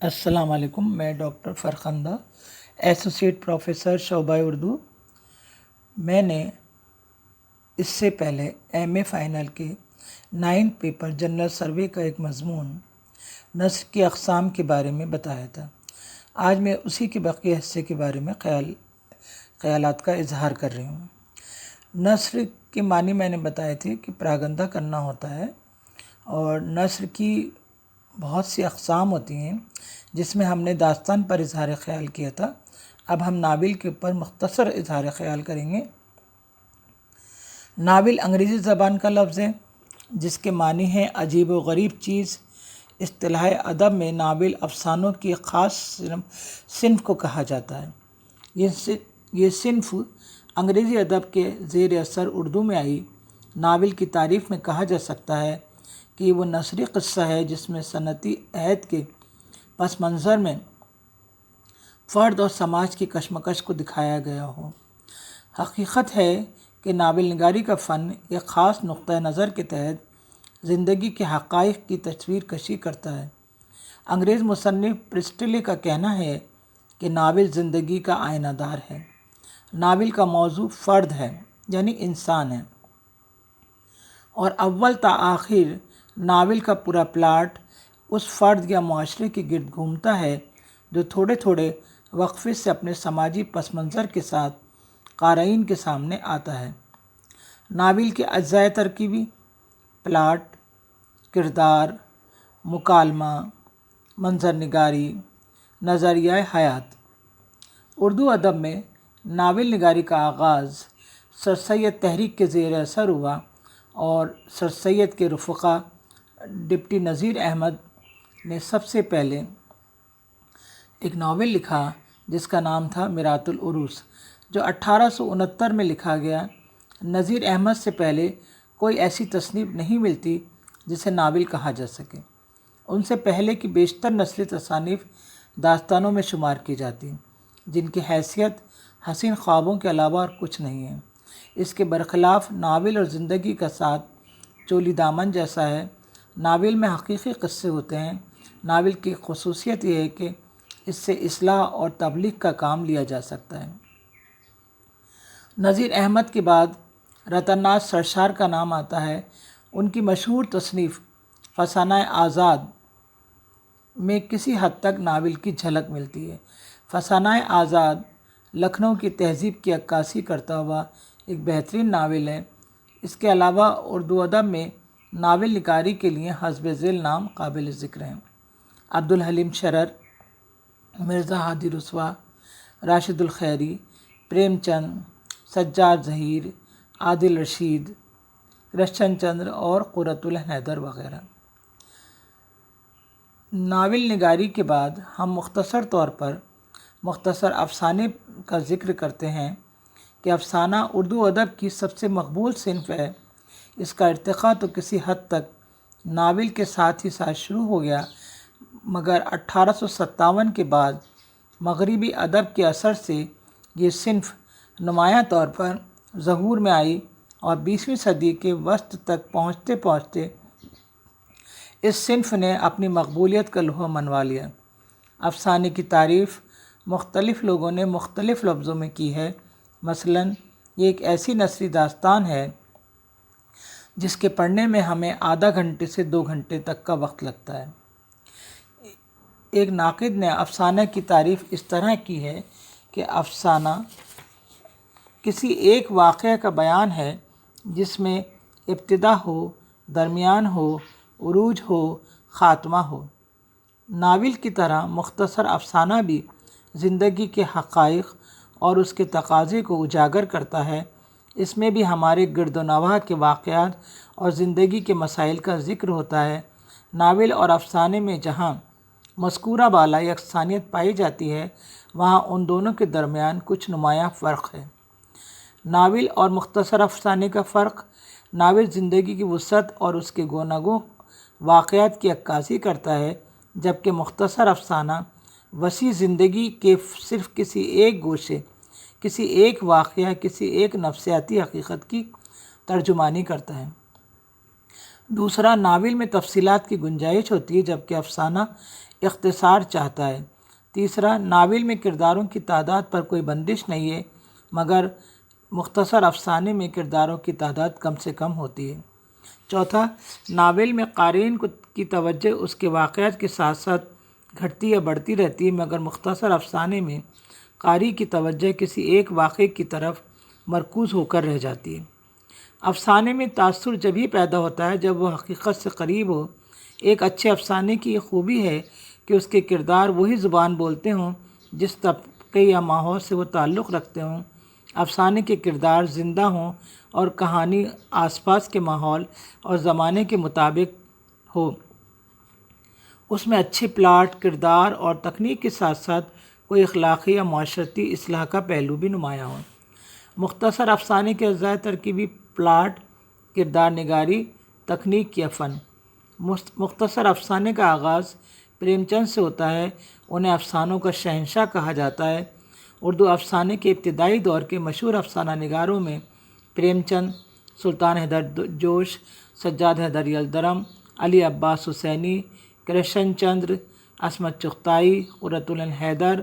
السلام علیکم. میں ڈاکٹر فرخندہ, ایسوسیٹ پروفیسر شعبہ اردو. میں نے اس سے پہلے ایم اے فائنل کے 9 پیپر جنرل سروے کا ایک مضمون نثر کی اقسام کے بارے میں بتایا تھا. آج میں اسی کے بقیہ حصے کے بارے میں خیالات کا اظہار کر رہی ہوں. نثر کے معنی میں نے بتائے تھے کہ پراگندہ کرنا ہوتا ہے, اور نثر کی بہت سی اقسام ہوتی ہیں جس میں ہم نے داستان پر اظہار خیال کیا تھا. اب ہم ناول کے اوپر مختصر اظہار خیال کریں گے. ناول انگریزی زبان کا لفظ ہے جس کے معنی ہے عجیب و غریب چیز. اصطلاح ادب میں ناول افسانوں کی ایک خاص صنف کو کہا جاتا ہے. یہ صنف انگریزی ادب کے زیر اثر اردو میں آئی. ناول کی تعریف میں کہا جا سکتا ہے کہ وہ نثری قصہ ہے جس میں صنعتی عہد کے پس منظر میں فرد اور سماج کی کشمکش کو دکھایا گیا ہو. حقیقت ہے کہ ناول نگاری کا فن ایک خاص نقطۂ نظر کے تحت زندگی کے حقائق کی تصویر کشی کرتا ہے. انگریز مصنف پرسٹلے کا کہنا ہے کہ ناول زندگی کا آئینہ دار ہے. ناول کا موضوع فرد ہے, یعنی انسان ہے, اور اول تا آخر ناول کا پورا پلاٹ اس فرد یا معاشرے کے گرد گھومتا ہے جو تھوڑے تھوڑے وقفے سے اپنے سماجی پس منظر کے ساتھ قارئین کے سامنے آتا ہے. ناول کے اجزائے ترکیبی: پلاٹ, کردار, مکالمہ, منظر نگاری, نظریہ حیات. اردو ادب میں ناول نگاری کا آغاز سر سید تحریک کے زیر اثر ہوا, اور سر سید کے رفقا ڈپٹی نذیر احمد نے سب سے پہلے ایک ناول لکھا جس کا نام تھا میرات العروس, جو 1869 میں لکھا گیا. نذیر احمد سے پہلے کوئی ایسی تصنیف نہیں ملتی جسے ناول کہا جا سکے. ان سے پہلے کی بیشتر نثری تصانیف داستانوں میں شمار کی جاتی جن کی حیثیت حسین خوابوں کے علاوہ اور کچھ نہیں ہے. اس کے برخلاف ناول اور زندگی کا ساتھ چولی دامن جیسا ہے. ناول میں حقیقی قصے ہوتے ہیں. ناول کی خصوصیت یہ ہے کہ اس سے اصلاح اور تبلیغ کا کام لیا جا سکتا ہے. نذیر احمد کے بعد رتن ناتھ سرشار کا نام آتا ہے. ان کی مشہور تصنیف فسانہ آزاد میں کسی حد تک ناول کی جھلک ملتی ہے. فسانہ آزاد لکھنؤ کی تہذیب کی عکاسی کرتا ہوا ایک بہترین ناول ہے. اس کے علاوہ اردو ادب میں ناول نگاری کے لیے حسب ذیل نام قابل ذکر ہیں: عبدالحلیم شرر, مرزا ہادی رسوا, راشد الخیری, پریم چند, سجاد ظہیر, عادل رشید, کرشن چندر اور قرۃ العین حیدر وغیرہ. ناول نگاری کے بعد ہم مختصر طور پر مختصر افسانے کا ذکر کرتے ہیں کہ افسانہ اردو ادب کی سب سے مقبول صنف ہے. اس کا ارتقاء تو کسی حد تک ناول کے ساتھ ہی ساتھ شروع ہو گیا, مگر 1857 کے بعد مغربی ادب کے اثر سے یہ صنف نمایاں طور پر ظہور میں آئی, اور 20ویں صدی کے وسط تک پہنچتے پہنچتے اس صنف نے اپنی مقبولیت کا لوہا منوا لیا. افسانے کی تعریف مختلف لوگوں نے مختلف لفظوں میں کی ہے. مثلاً یہ ایک ایسی نثری داستان ہے جس کے پڑھنے میں ہمیں آدھا گھنٹے سے 2 گھنٹے تک کا وقت لگتا ہے. ایک ناقد نے افسانہ کی تعریف اس طرح کی ہے کہ افسانہ کسی ایک واقعہ کا بیان ہے جس میں ابتدا ہو, درمیان ہو, عروج ہو, خاتمہ ہو. ناول کی طرح مختصر افسانہ بھی زندگی کے حقائق اور اس کے تقاضے کو اجاگر کرتا ہے. اس میں بھی ہمارے گرد و نواح کے واقعات اور زندگی کے مسائل کا ذکر ہوتا ہے. ناول اور افسانے میں جہاں مذکورہ بالا یکسانیت پائی جاتی ہے, وہاں ان دونوں کے درمیان کچھ نمایاں فرق ہے. ناول اور مختصر افسانے کا فرق: ناول زندگی کی وسعت اور اس کے گوناگوں واقعات کی عکاسی کرتا ہے, جبکہ مختصر افسانہ وسیع زندگی کے صرف کسی ایک گوشے, کسی ایک واقعہ, کسی ایک نفسیاتی حقیقت کی ترجمانی کرتا ہے. دوسرا, ناول میں تفصیلات کی گنجائش ہوتی ہے, جبکہ افسانہ اختصار چاہتا ہے۔ تیسرا، ناول میں کرداروں کی تعداد پر کوئی بندش نہیں ہے، مگر مختصر افسانے میں کرداروں کی تعداد کم سے کم ہوتی ہے۔ چوتھا، ناول میں قارئین کی توجہ اس کے واقعات کے ساتھ ساتھ گھٹتی یا بڑھتی رہتی ہے، مگر مختصر افسانے میں قاری کی توجہ کسی ایک واقعے کی طرف مرکوز ہو کر رہ جاتی ہے۔ افسانے میں تاثر جبھی پیدا ہوتا ہے جب وہ حقیقت سے قریب ہو۔ ایک اچھے افسانے کی یہ خوبی ہے کہ اس کے کردار وہی زبان بولتے ہوں جس طبقے یا ماحول سے وہ تعلق رکھتے ہوں۔ افسانے کے کردار زندہ ہوں اور کہانی آس پاس کے ماحول اور زمانے کے مطابق ہو۔ اس میں اچھے پلاٹ، کردار اور تکنیک کے ساتھ ساتھ کوئی اخلاقی یا معاشرتی اصلاح کا پہلو بھی نمایاں ہو۔ مختصر افسانے کے اجزائے ترکیبی: پلاٹ، کردار نگاری، تکنیک یا فن۔ مختصر افسانے کا آغاز پریم چند سے ہوتا ہے، انہیں افسانوں کا شہنشاہ کہا جاتا ہے۔ اردو افسانے کے ابتدائی دور کے مشہور افسانہ نگاروں میں پریم چند، سلطان حیدر جوش، سجاد حیدر یلدرم، علی عباس حسینی، کرشن چندر، عصمت چغتائی، قرۃ العین حیدر،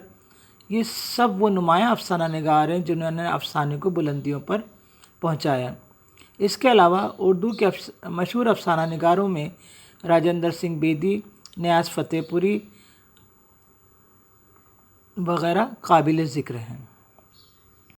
یہ سب وہ نمایاں افسانہ نگار ہیں جنہوں نے افسانے کو بلندیوں پر پہنچایا۔ اس کے علاوہ اردو کے مشہور افسانہ نگاروں میں راجندر سنگھ بیدی، نیاز فتح پوری وغیرہ قابل ذکر ہیں۔